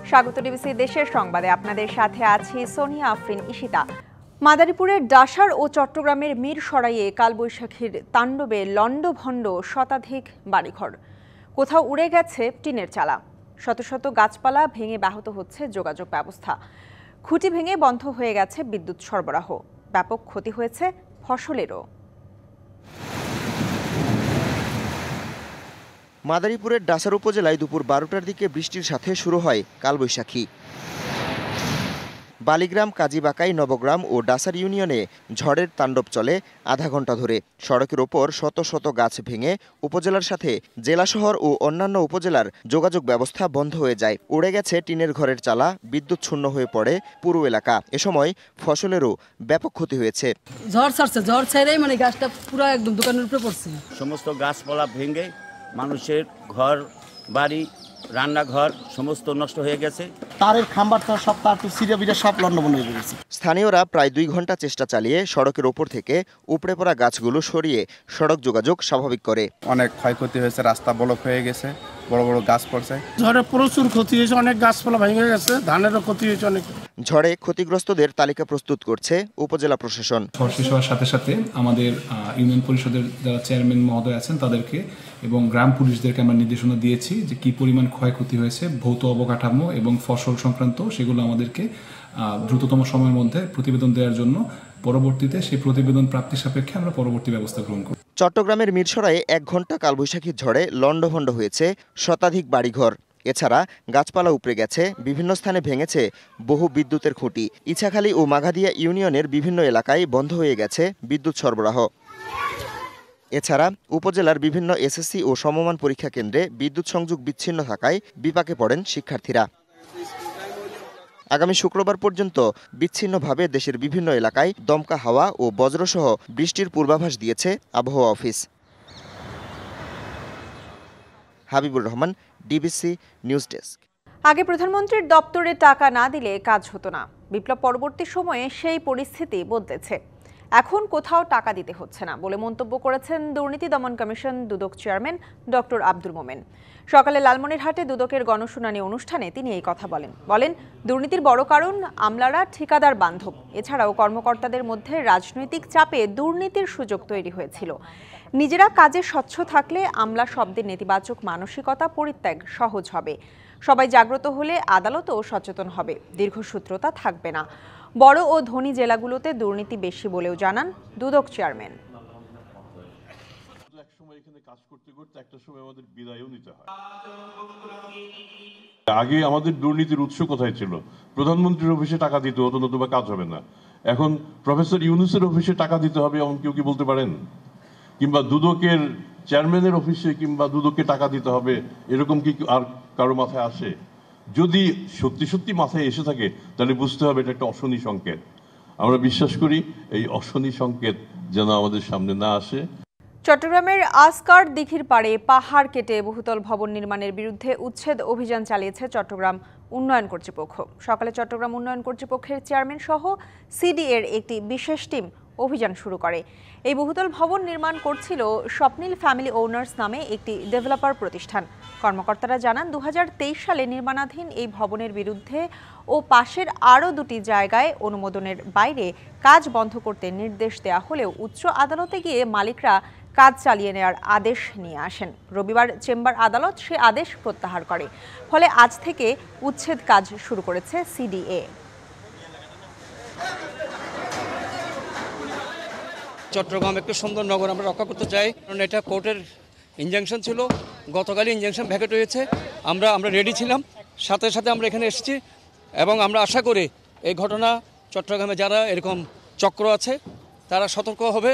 স্বাগত ডিবিসি দেশের সংবাদে আপনাদের সাথে আছি সোনিয়া আফরিন ইশিতা। মাদারীপুরের ডাসার ও চট্টগ্রামের মিরসরাইয়ে কালবৈশাখীর তাণ্ডবে লণ্ডভণ্ড শতাধিক বাড়িঘর। কোথাও উড়ে গেছে টিনের চালা, শত শত গাছপালা ভেঙে ব্যাহত হচ্ছে যোগাযোগ ব্যবস্থা। খুঁটি ভেঙে বন্ধ হয়ে গেছে বিদ্যুৎ সরবরাহ। ব্যাপক ক্ষতি হয়েছে ফসলেরও। মাদারীপুরের ডাসার উপজেলায় দুপুর 12টার দিকে বৃষ্টির সাথে শুরু হয় কালবৈশাখী। বালিগ্রাম, কাজীবাকাই, নবগ্রাম ও ডাসার ইউনিয়নে ঝড়ের তাণ্ডব চলে আধা ঘন্টা ধরে। সড়কের ওপর শত শত গাছ ভেঙে উপজেলার সাথে জেলা শহর ও অন্যান্য উপজেলার যোগাযোগ ব্যবস্থা বন্ধ হয়ে যায়। উড়ে গেছে টিনের ঘরের চালা, বিদ্যুৎ শূন্য হয়ে পড়ে পুরো এলাকা। এ সময় ফসলেরও ব্যাপক ক্ষতি হয়েছে। ঝড় ছাড়ছে, ঝড় ছেড়েই গাছটা পুরো একদম দোকানের উপরে পড়ছে। সমস্ত গাছপালা ভেঙে মানুষের ঘর বাড়ি রান্নাঘর সমস্ত নষ্ট হয়ে গেছে। তারের খাম্বার সব তার সিরিয়া বিরা সব লন্ডভন্ড হয়ে গেছে। স্থানীয়রা প্রায় 2 ঘন্টা চেষ্টা চালিয়ে সড়কের ওপর থেকে উপড়ে পড়া গাছগুলো সরিয়ে সড়ক যোগাযোগ স্বাভাবিক করে। অনেক ক্ষয়ক্ষতি হয়েছে, রাস্তা ব্লক হয়ে গেছে, বড় বড় গাছ পড়ছে। ঝড়ে প্রচুর ক্ষতি হয়েছে, অনেক গাছপালা ভেঙে গেছে, ধানেরও ক্ষতি হয়েছে অনেক। ঝড়ে ক্ষতিগ্রস্তদের তালিকা প্রস্তুত করছে উপজেলা প্রশাসন। ঝড় শেষ হওয়ার সাথে সাথে আমাদের ইউনিয়ন পরিষদের যারা চেয়ারম্যান মহোদয় আছেন তাদেরকে এবং গ্রাম পুলিশদেরকে আমরা নির্দেশনা দিয়েছি যে কি পরিমাণ ক্ষয়ক্ষতি হয়েছে, ভৌত অবকাঠামো এবং ফসল সংক্রান্ত, সেগুলো আমাদেরকে দ্রুততম সময়ের মধ্যে প্রতিবেদন দেওয়ার জন্য পরবর্তীতে সেই প্রতিবেদন প্রাপ্তির সাপেক্ষে আমরা পরবর্তী ব্যবস্থা গ্রহণ করব। চট্টগ্রামের মিরসরাইয়ে 1 ঘন্টা কালবৈশাখীর ঝড়ে লণ্ডভণ্ড হয়েছে শতাধিক বাড়িঘর। এছাড়া গাছপালা উপড়ে গেছে, বিভিন্ন স্থানে ভেঙেছে বহু বিদ্যুতের খুঁটি। ইছাখালী ও মাঘাদিয়া ইউনিয়নের বিভিন্ন এলাকায় বন্ধ হয়ে গেছে বিদ্যুৎ সরবরাহ। এছাড়া উপজেলার বিভিন্ন এসএসসি ও সমমান পরীক্ষা কেন্দ্রে বিদ্যুৎ সংযোগ বিচ্ছিন্ন থাকায় বিপাকে পড়েন শিক্ষার্থীরা। আগামী শুক্রবার পর্যন্ত বিচ্ছিন্নভাবে দেশের বিভিন্ন এলাকায় দমকা হাওয়া ও বজ্রসহ বৃষ্টির পূর্বাভাস দিয়েছে আবহাওয়া office. Habibur Rahman, DBC news desk. আগে প্রধানমন্ত্রীর দপ্তরে টাকা না দিলে কাজ হতো না। বিপ্লব পরবর্তী সময়ে সেই পরিস্থিতি বদলেছে। এখন কোথাও টাকা দিতে হচ্ছে না বলে মন্তব্য করেছেন দুর্নীতি দমন কমিশন দুদক চেয়ারম্যান ডক্টর আব্দুল মোমেন। সকালে লালমনিরহাটে দুদকের গণশুনানি অনুষ্ঠানে তিনি এই কথা বলেন দুর্নীতির বড় কারণ আমলারা ঠিকাদার বান্ধব। এছাড়াও কর্মকর্তাদের মধ্যে রাজনৈতিক চাপে দুর্নীতির সুযোগ তৈরি হয়েছিল। নিজেরা কাজে স্বচ্ছ থাকলে আমলা শব্দের নেতিবাচক মানসিকতা পরিত্যাগ সহজ হবে। সবাই জাগ্রত হলে আদালতও সচেতন হবে, দীর্ঘসূত্রতা থাকবে না। বড় ও ধনী জেলাগুলোতে দুর্নীতি বেশি বলেও জানান দুদক চেয়ারম্যান। আগে আমাদের দুর্নীতির উৎস কোথায় ছিল? প্রধানমন্ত্রীর অফিসে টাকা দিতে হতো, নতুবা কাজ হবে না। এখন প্রফেসর ইউনূসের অফিসে টাকা দিতে হবে এমন কেউ কি বলতে পারেন? কিংবা দুদকের চেয়ারম্যানের অফিসে কিংবা দুদকে টাকা দিতে হবে, এরকম কি আর কারো মাথায় আসে? যদি সত্যি সত্যি মাথায় এসে থাকে তাহলে বুঝতে হবে এটা একটা অশনি সংকেত। আমরা বিশ্বাস করি এই অশনি সংকেত যেন আমাদের সামনে না আসে। চট্টগ্রামের আসকার দিঘির পাড়ে পাহাড় কেটে বহুতল ভবন নির্মাণের বিরুদ্ধে উচ্ছেদ অভিযান চালিয়েছে চট্টগ্রাম উন্নয়ন কর্তৃপক্ষ। সকালে চট্টগ্রাম উন্নয়ন কর্তৃপক্ষের চেয়ারম্যান সহ সিডিএর একটি বিশেষ টিম অভিযান শুরু করে। এই বহুতল ভবন নির্মাণ করছিল স্বপ্নিল ফ্যামিলি ওনার্স নামে একটি ডেভেলপার প্রতিষ্ঠান। কর্মকর্তারা জানান 2023 সালে নির্মাণাধীন এই ভবনের বিরুদ্ধে ও পাশের আরও 2টি জায়গায় অনুমোদনের বাইরে কাজ বন্ধ করতে নির্দেশ দেওয়া হলেও উচ্চ আদালতে গিয়ে মালিকরা কাজ চালিয়ে নেওয়ার আদেশ নিয়ে আসেন। রবিবার চেম্বার আদালত সে আদেশ প্রত্যাহার করে। ফলে আজ থেকে উচ্ছেদ কাজ শুরু করেছে সিডিএ। চট্টগ্রাম একটু সুন্দর নগর আমরা রক্ষা করতে চাই, কারণ এটা কোর্টের ইনজাংশন ছিল। গতকালই ইনজাংশন ভ্যাকেট হয়েছে। আমরা রেডি ছিলাম, সাথে সাথে আমরা এখানে এসেছি এবং আমরা আশা করি এই ঘটনা চট্টগ্রামে যারা এরকম চক্র আছে তারা সতর্ক হবে।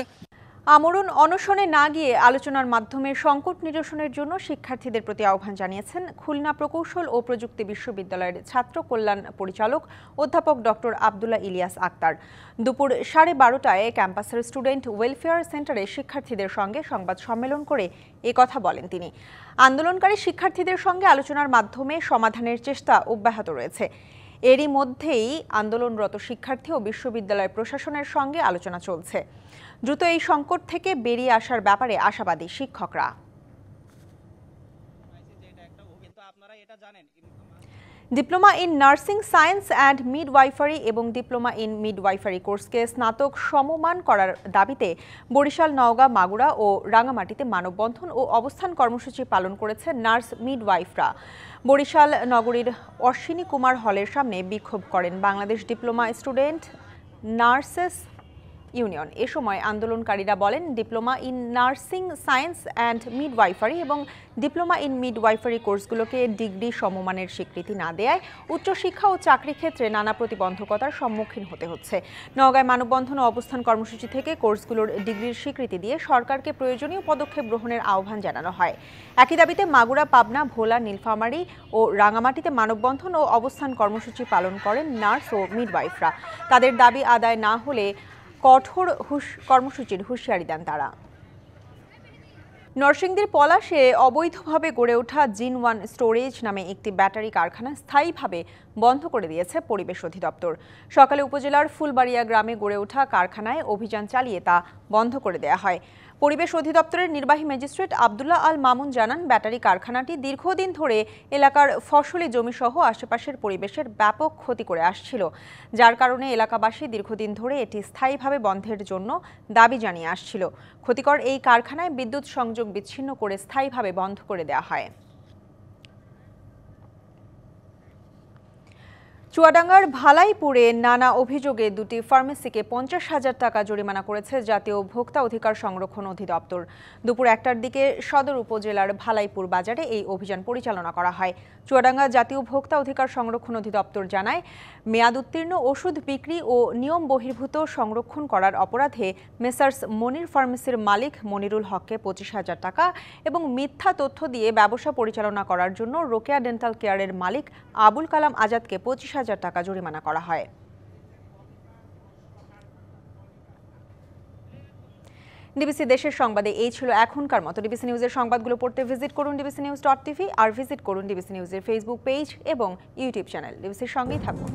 আমরণ অনশনে না গিয়ে আলোচনার মাধ্যমে সংকট নিরসনের জন্য শিক্ষার্থীদের প্রতি আহ্বান জানিয়েছেন খুলনা প্রকৌশল ও প্রযুক্তি বিশ্ববিদ্যালয়ের ছাত্র কল্যাণ পরিচালক অধ্যাপক ডক্টর আব্দুল্লাহ ইলিয়াস আক্তার। দুপুর 12:30টায় ক্যাম্পাসের স্টুডেন্ট ওয়েলফেয়ার সেন্টারে শিক্ষার্থীদের সঙ্গে সংবাদ সম্মেলন করে এ কথা বলেন তিনি। আন্দোলনকারী শিক্ষার্থীদের সঙ্গে আলোচনার মাধ্যমে সমাধানের চেষ্টা অব্যাহত রয়েছে। এরই মধ্যেই আন্দোলনরত শিক্ষার্থী ও বিশ্ববিদ্যালয় প্রশাসনের সঙ্গে আলোচনা চলছে। দ্রুত এই সংকট থেকে বেরিয়ে আসার ব্যাপারে আশাবাদী শিক্ষকরা। Diploma in nursing science and midwifery এবং ডিপ্লোমা ইন মিডওয়াইফারি কোর্সকে স্নাতক সমমান করার দাবিতে বরিশাল, নওগাঁ, মাগুরা ও রাঙামাটিতে মানববন্ধন ও অবস্থান কর্মসূচি পালন করেছে নার্স মিডওয়াইফরা। বরিশাল নগরীর অশ্বিনী কুমার হলের সামনে বিক্ষোভ করেন Bangladesh diploma student nurses union. এ সময় আন্দোলনকারীরা বলেন, diploma in nursing science and midwifery এবং ডিপ্লোমা ইন মিডওয়াইফারি কোর্সগুলোকে ডিগ্রি সমমানের স্বীকৃতি না দেয়ায় উচ্চশিক্ষা ও চাকরি ক্ষেত্রে নানা প্রতিবন্ধকতার সম্মুখীন হতে হচ্ছে। নওগাঁয় মানববন্ধন ও অবস্থান কর্মসূচি থেকে কোর্সগুলোর ডিগ্রির স্বীকৃতি দিয়ে সরকারকে প্রয়োজনীয় পদক্ষেপ গ্রহণের আহ্বান জানানো হয়। একই দাবিতে মাগুরা, পাবনা, ভোলা, নীলফামারী ও রাঙামাটিতে মানববন্ধন ও অবস্থান কর্মসূচি পালন করেন নার্স ও মিডওয়াইফরা। তাদের দাবি আদায় না হলে কঠোর কর্মসূচির হুঁশিয়ারি দেন তারা। নরসিংদীর পলাশে অবৈধভাবে গড়ে ওঠা জিন ওয়ান স্টোরেজ নামে একটি ব্যাটারি কারখানা স্থায়ীভাবে বন্ধ করে দিয়েছে পরিবেশ অধিদপ্তর। সকালে উপজেলার ফুলবাড়িয়া গ্রামে গড়ে ওঠা কারখানায় অভিযান চালিয়ে তা বন্ধ করে দেয়া হয়। পরিবেশ অধিদপ্তরের নির্বাহী ম্যাজিস্ট্রেট আব্দুল্লাহ আল মামুন জানান, ব্যাটারি কারখানাটি দীর্ঘদিন ধরে এলাকার ফসলি জমিসহ আশেপাশের পরিবেশের ব্যাপক ক্ষতি করে আসছিল, যার কারণে এলাকাবাসী দীর্ঘদিন ধরে এটি স্থায়ীভাবে বন্ধের জন্য দাবি জানিয়ে আসছিল। ক্ষতিকর এই কারখানায় বিদ্যুৎ সংযোগ বিচ্ছিন্ন করে স্থায়ীভাবে বন্ধ করে দেওয়া হয়। চুয়াডাঙ্গার ভালাইপুরে নানা অভিযোগে দুটি ফার্মেসিকে 50,000 টাকা জরিমানা করেছে জাতীয় ভোক্তা অধিকার সংরক্ষণ অধিদপ্তর। দুপুর 1টার দিকে সদর উপজেলার ভালাইপুর বাজারে এই অভিযান পরিচালনা করা হয়। চুয়াডাঙ্গা জাতীয় ভোক্তা অধিকার সংরক্ষণ অধিদপ্তর জানায়, মেয়াদ উত্তীর্ণ ওষুধ বিক্রি ও নিয়ম বহির্ভূত সংরক্ষণ করার অপরাধে মেসার্স মনির ফার্মেসির মালিক মনিরুল হককে 25,000 টাকা এবং মিথ্যা তথ্য দিয়ে ব্যবসা পরিচালনা করার জন্য রোকেয়া ডেন্টাল কেয়ারের মালিক আবুল কালাম আজাদকে 25,000 টাকা জরিমানা করা হয়। ডিবিসি দেশের সংবাদে এই ছিল এখনকার মতো। ডিবিসি নিউজের সংবাদগুলো পড়তে ভিজিট করুন dbcnews.tv আর ভিজিট করুন ডিবিসি নিউজের ফেসবুক পেজ এবং ইউটিউব চ্যানেল। ডিবিসির সঙ্গেই থাকুন।